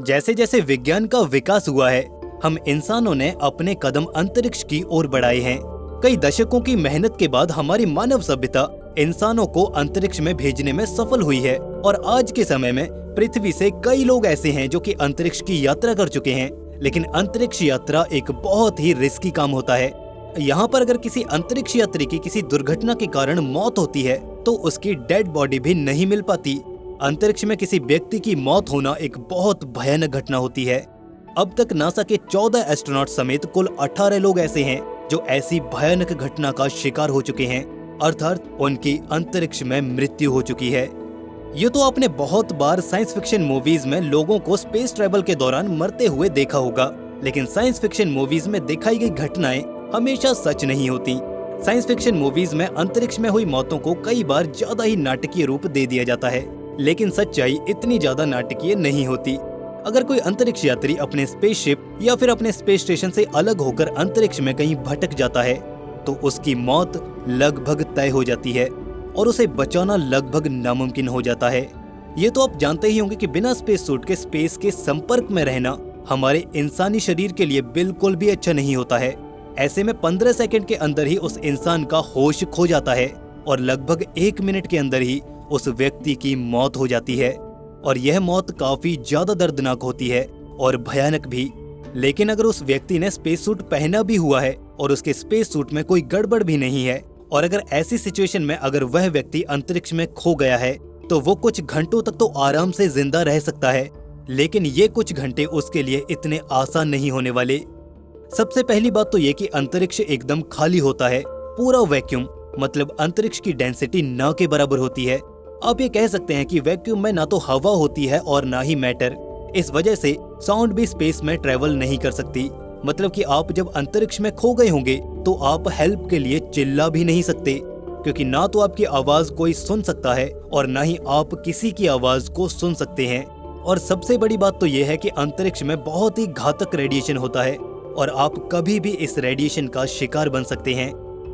जैसे जैसे विज्ञान का विकास हुआ है, हम इंसानों ने अपने कदम अंतरिक्ष की ओर बढ़ाए हैं। कई दशकों की मेहनत के बाद हमारी मानव सभ्यता इंसानों को अंतरिक्ष में भेजने में सफल हुई है और आज के समय में पृथ्वी से कई लोग ऐसे हैं जो कि अंतरिक्ष की यात्रा कर चुके हैं। लेकिन अंतरिक्ष यात्रा एक बहुत ही रिस्की काम होता है। यहाँ पर अगर किसी अंतरिक्ष यात्री की किसी दुर्घटना के कारण मौत होती है तो उसकी डेड बॉडी भी नहीं मिल पाती। अंतरिक्ष में किसी व्यक्ति की मौत होना एक बहुत भयानक घटना होती है। अब तक नासा के 14 एस्ट्रोनॉट समेत कुल 18 लोग ऐसे हैं जो ऐसी भयानक घटना का शिकार हो चुके हैं, अर्थात उनकी अंतरिक्ष में मृत्यु हो चुकी है। ये तो आपने बहुत बार साइंस फिक्शन मूवीज में लोगों को स्पेस ट्रैवल के दौरान मरते हुए देखा होगा, लेकिन साइंस फिक्शन मूवीज में दिखाई गई घटनाएं हमेशा सच नहीं होती। साइंस फिक्शन मूवीज में अंतरिक्ष में हुई मौतों को कई बार ज्यादा ही नाटकीय रूप दे दिया जाता है, लेकिन सच्चाई इतनी ज्यादा नाटकीय नहीं होती। अगर कोई अंतरिक्ष यात्री अपने स्पेसशिप या फिर अपने स्पेस स्टेशन से अलग होकर अंतरिक्ष में कहीं भटक जाता है तो उसकी मौत लगभग तय हो जाती है और उसे बचाना लगभग नामुमकिन हो जाता है। ये तो आप जानते ही होंगे कि बिना स्पेस सूट के स्पेस के संपर्क में रहना हमारे इंसानी शरीर के लिए बिल्कुल भी अच्छा नहीं होता है। ऐसे में 15 सेकंड के अंदर ही उस इंसान का होश खो जाता है और लगभग 1 मिनट के अंदर ही उस व्यक्ति की मौत हो जाती है और यह मौत काफी ज्यादा दर्दनाक होती है और भयानक भी। लेकिन अगर उस व्यक्ति ने स्पेस सूट पहना भी हुआ है और उसके स्पेस सूट में कोई गड़बड़ भी नहीं है और अगर ऐसी सिचुएशन में अगर वह व्यक्ति अंतरिक्ष में खो गया है तो वो कुछ घंटों तक तो आराम से जिंदा रह सकता है, लेकिन ये कुछ घंटे उसके लिए इतने आसान नहीं होने वाले। सबसे पहली बात तो ये कि अंतरिक्ष एकदम खाली होता है, पूरा वैक्यूम, मतलब अंतरिक्ष की डेंसिटी न के बराबर होती है। आप ये कह सकते हैं कि वैक्यूम में ना तो हवा होती है और ना ही मैटर। इस वजह से साउंड भी स्पेस में ट्रेवल नहीं कर सकती। मतलब कि आप जब अंतरिक्ष में खो गए होंगे तो आप हेल्प के लिए चिल्ला भी नहीं सकते, क्योंकि ना तो आपकी आवाज कोई सुन सकता है और ना ही आप किसी की आवाज को सुन सकते हैं। और सबसे बड़ी बात तो ये है कि अंतरिक्ष में बहुत ही घातक रेडिएशन होता है और आप कभी भी इस रेडिएशन का शिकार बन सकते हैं।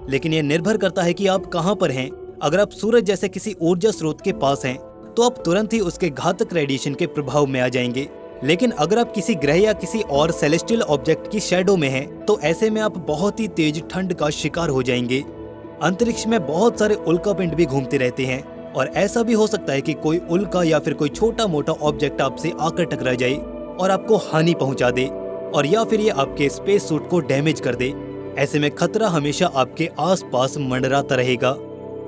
लेकिन यह निर्भर करता है कि आप कहाँ पर हैं। अगर आप सूरज जैसे किसी ऊर्जा स्रोत के पास हैं तो आप तुरंत ही उसके घातक रेडिएशन के प्रभाव में आ जाएंगे। लेकिन अगर आप किसी ग्रह या किसी और सेलेस्टियल ऑब्जेक्ट की शैडो में हैं तो ऐसे में आप बहुत ही तेज ठंड का शिकार हो जाएंगे। अंतरिक्ष में बहुत सारे उल्कापिंड भी घूमते रहते हैं और ऐसा भी हो सकता है कि कोई उल्का या फिर कोई छोटा मोटा ऑब्जेक्ट आपसे आकर टकरा जाए और आपको हानि पहुंचा दे, और या फिर ये आपके स्पेस सूट को डैमेज कर दे। ऐसे में खतरा हमेशा आपके आसपास मंडराता रहेगा।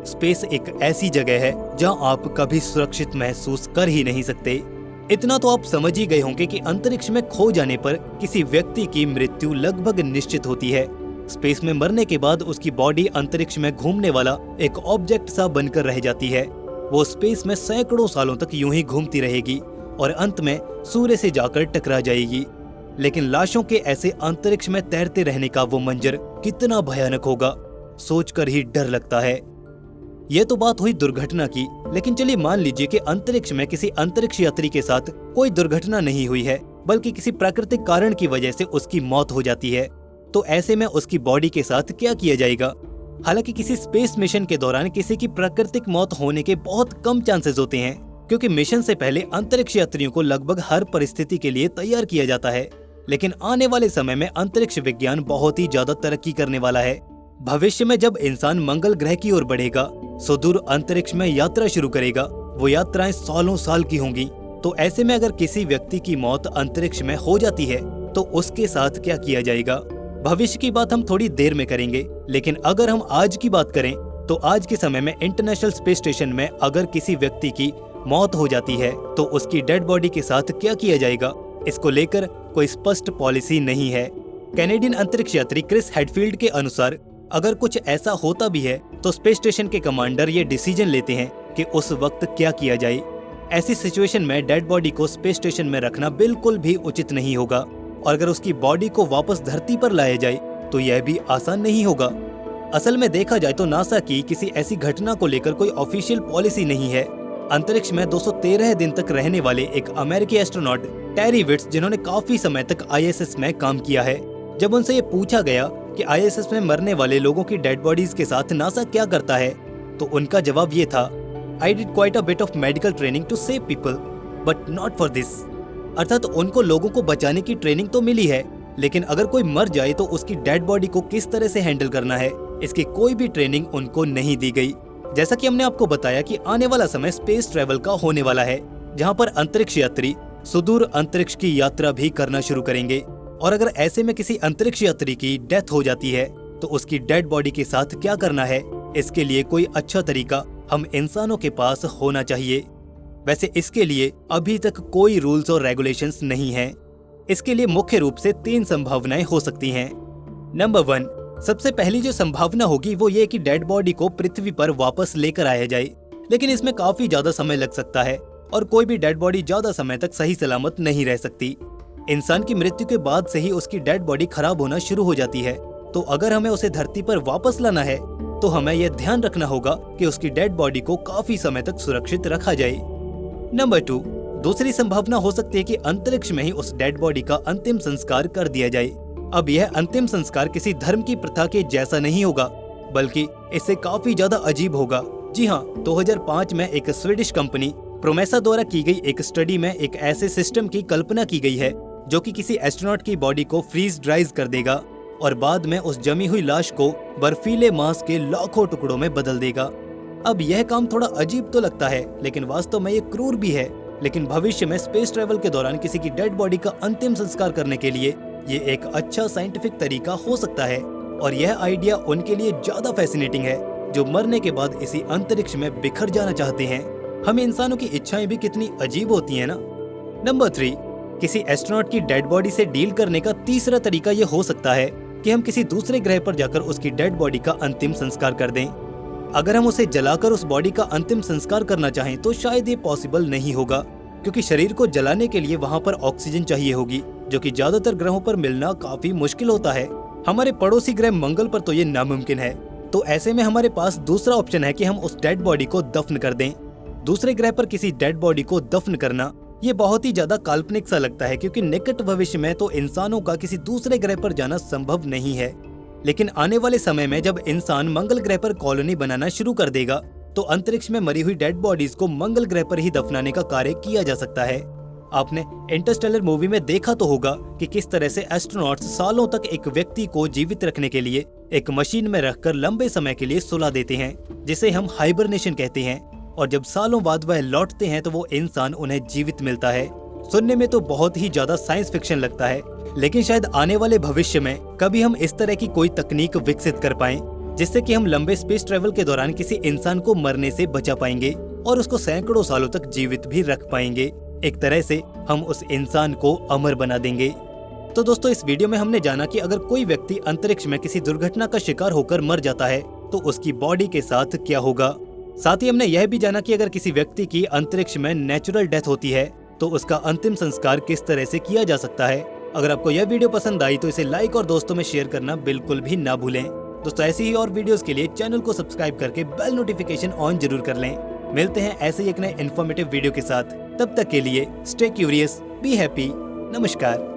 स्पेस एक ऐसी जगह है जहां आप कभी सुरक्षित महसूस कर ही नहीं सकते। इतना तो आप समझ ही गए होंगे कि अंतरिक्ष में खो जाने पर किसी व्यक्ति की मृत्यु लगभग निश्चित होती है। स्पेस में मरने के बाद उसकी बॉडी अंतरिक्ष में घूमने वाला एक ऑब्जेक्ट सा बनकर रह जाती है। वो स्पेस में सैकड़ों सालों तक यूं ही घूमती रहेगी और अंत में सूर्य से जाकर टकरा जाएगी। लेकिन लाशों के ऐसे अंतरिक्ष में तैरते रहने का वो मंजर कितना भयानक होगा, सोचकर ही डर लगता है। ये तो बात हुई दुर्घटना की, लेकिन चलिए मान लीजिए कि अंतरिक्ष में किसी अंतरिक्ष यात्री के साथ कोई दुर्घटना नहीं हुई है, बल्कि किसी प्राकृतिक कारण की वजह से उसकी मौत हो जाती है। तो ऐसे में उसकी बॉडी के साथ क्या किया जाएगा? हालांकि किसी स्पेस मिशन के दौरान किसी की प्राकृतिक मौत होने के बहुत कम चांसेस होते हैं, क्योंकि मिशन से पहले अंतरिक्ष यात्रियों को लगभग हर परिस्थिति के लिए तैयार किया जाता है। लेकिन आने वाले समय में अंतरिक्ष विज्ञान बहुत ही ज्यादा तरक्की करने वाला है। भविष्य में जब इंसान मंगल ग्रह की ओर बढ़ेगा, सुदूर अंतरिक्ष में यात्रा शुरू करेगा, वो यात्राएं सालों साल की होंगी। तो ऐसे में अगर किसी व्यक्ति की मौत अंतरिक्ष में हो जाती है तो उसके साथ क्या किया जाएगा? भविष्य की बात हम थोड़ी देर में करेंगे, लेकिन अगर हम आज की बात करें तो आज के समय में इंटरनेशनल स्पेस स्टेशन में अगर किसी व्यक्ति की मौत हो जाती है तो उसकी डेड बॉडी के साथ क्या किया जाएगा, इसको लेकर कोई स्पष्ट पॉलिसी नहीं है। कैनेडियन अंतरिक्ष यात्री क्रिस हेडफील्ड के अनुसार अगर कुछ ऐसा होता भी है तो स्पेस स्टेशन के कमांडर ये डिसीजन लेते हैं कि उस वक्त क्या किया जाए। ऐसी सिचुएशन में डेड बॉडी को स्पेस स्टेशन में रखना बिल्कुल भी उचित नहीं होगा, और अगर उसकी बॉडी को वापस धरती पर लाया जाए तो यह भी आसान नहीं होगा। असल में देखा जाए तो नासा की किसी ऐसी घटना को लेकर कोई ऑफिशियल पॉलिसी नहीं है। अंतरिक्ष में 213 दिन तक रहने वाले एक अमेरिकी एस्ट्रोनॉट टेरी विट्स, जिन्होंने काफी समय तक ISS में काम किया है, जब उनसे ये पूछा गया कि ISS में मरने वाले लोगों की डेड बॉडीज के साथ नासा क्या करता है, तो उनका जवाब ये था, I did quite a bit of medical training to save people, but not for this. अर्थात उनको लोगों को बचाने की ट्रेनिंग तो मिली है, लेकिन अगर कोई मर जाए तो उसकी डेड बॉडी को किस तरह से हैंडल करना है, इसकी कोई भी ट्रेनिंग उनको नहीं दी गई। जैसा कि हमने आपको बताया कि आने वाला समय स्पेस ट्रेवल का होने वाला है, जहां पर अंतरिक्ष यात्री सुदूर अंतरिक्ष की यात्रा भी करना शुरू करेंगे। और अगर ऐसे में किसी अंतरिक्ष यात्री की डेथ हो जाती है तो उसकी डेड बॉडी के साथ क्या करना है, इसके लिए कोई अच्छा तरीका हम इंसानों के पास होना चाहिए। वैसे इसके लिए अभी तक कोई रूल्स और रेगुलेशंस नहीं हैं। इसके लिए मुख्य रूप से 3 संभावनाएं हो सकती हैं। नंबर 1, सबसे पहली जो संभावना होगी वो ये कि डेड बॉडी को पृथ्वी पर वापस लेकर आया जाए, लेकिन इसमें काफी ज्यादा समय लग सकता है और कोई भी डेड बॉडी ज्यादा समय तक सही सलामत नहीं रह सकती। इंसान की मृत्यु के बाद से ही उसकी डेड बॉडी खराब होना शुरू हो जाती है, तो अगर हमें उसे धरती पर वापस लाना है तो हमें यह ध्यान रखना होगा कि उसकी डेड बॉडी को काफी समय तक सुरक्षित रखा जाए। नंबर 2, दूसरी संभावना हो सकती है कि अंतरिक्ष में ही उस डेड बॉडी का अंतिम संस्कार कर दिया जाए। अब यह अंतिम संस्कार किसी धर्म की प्रथा के जैसा नहीं होगा, बल्कि इससे काफी ज्यादा अजीब होगा। जी हाँ, 2005 में एक स्वीडिश कंपनी प्रोमेसा द्वारा की गई एक स्टडी में एक ऐसे सिस्टम की कल्पना की गई है जो कि किसी एस्ट्रोनॉट की बॉडी को फ्रीज ड्राइज कर देगा और बाद में उस जमी हुई लाश को बर्फीले मांस के लाखों टुकड़ों में बदल देगा। अब यह काम थोड़ा अजीब तो लगता है, लेकिन वास्तव में ये क्रूर भी है। लेकिन भविष्य में स्पेस ट्रेवल के दौरान किसी की डेड बॉडी का अंतिम संस्कार करने के लिए ये एक अच्छा साइंटिफिक तरीका हो सकता है और यह आइडिया उनके लिए ज्यादा फैसिनेटिंग है जो मरने के बाद इसी अंतरिक्ष में बिखर जाना चाहते हैं। हम इंसानों की इच्छाएं भी कितनी अजीब होती हैं ना। नंबर 3, किसी एस्ट्रोनॉट की डेड बॉडी से डील करने का तीसरा तरीका ये हो सकता है कि हम किसी दूसरे ग्रह पर जाकर उसकी डेड बॉडी का अंतिम संस्कार कर दें। अगर हम उसे जलाकर उस बॉडी का अंतिम संस्कार करना चाहें तो शायद ये पॉसिबल नहीं होगा, क्योंकि शरीर को जलाने के लिए वहाँ पर ऑक्सीजन चाहिए होगी, जो कि ज्यादातर ग्रहों पर मिलना काफी मुश्किल होता है। हमारे पड़ोसी ग्रह मंगल पर तो ये नामुमकिन है। तो ऐसे में हमारे पास दूसरा ऑप्शन है कि हम उस डेड बॉडी को दफन कर दें। दूसरे ग्रह पर किसी डेड बॉडी को दफन करना ये बहुत ही ज्यादा काल्पनिक सा लगता है, क्योंकि निकट भविष्य में तो इंसानों का किसी दूसरे ग्रह पर जाना संभव नहीं है। लेकिन आने वाले समय में जब इंसान मंगल ग्रह पर कॉलोनी बनाना शुरू कर देगा तो अंतरिक्ष में मरी हुई डेड बॉडीज को मंगल ग्रह पर ही दफनाने का कार्य किया जा सकता है। आपने इंटरस्टेलर मूवी में देखा तो होगा कि किस तरह से एस्ट्रोनॉट्स सालों तक एक व्यक्ति को जीवित रखने के लिए एक मशीन में रखकर लंबे समय के लिए सुला देते हैं, जिसे हम हाइबरनेशन कहते हैं। और जब सालों बाद वह लौटते हैं तो वो इंसान उन्हें जीवित मिलता है। सुनने में तो बहुत ही ज्यादा साइंस फिक्शन लगता है, लेकिन शायद आने वाले भविष्य में कभी हम इस तरह की कोई तकनीक विकसित कर पाएं जिससे कि हम लंबे स्पेस ट्रेवल के दौरान किसी इंसान को मरने से बचा पाएंगे और उसको सैकड़ों सालों तक जीवित भी रख पाएंगे। एक तरह से हम उस इंसान को अमर बना देंगे। तो दोस्तों, इस वीडियो में हमने जाना कि अगर कोई व्यक्ति अंतरिक्ष में किसी दुर्घटना का शिकार होकर मर जाता है तो उसकी बॉडी के साथ क्या होगा। साथ ही हमने यह भी जाना कि अगर किसी व्यक्ति की अंतरिक्ष में नेचुरल डेथ होती है तो उसका अंतिम संस्कार किस तरह से किया जा सकता है। अगर आपको यह वीडियो पसंद आई तो इसे लाइक और दोस्तों में शेयर करना बिल्कुल भी ना भूलें। दोस्तों, ऐसी ही और वीडियोस के लिए चैनल को सब्सक्राइब करके बेल नोटिफिकेशन ऑन जरूर कर लें। मिलते हैं ऐसे ही एक नए इन्फॉर्मेटिव वीडियो के साथ। तब तक के लिए स्टे क्यूरियस, बी हैप्पी। नमस्कार।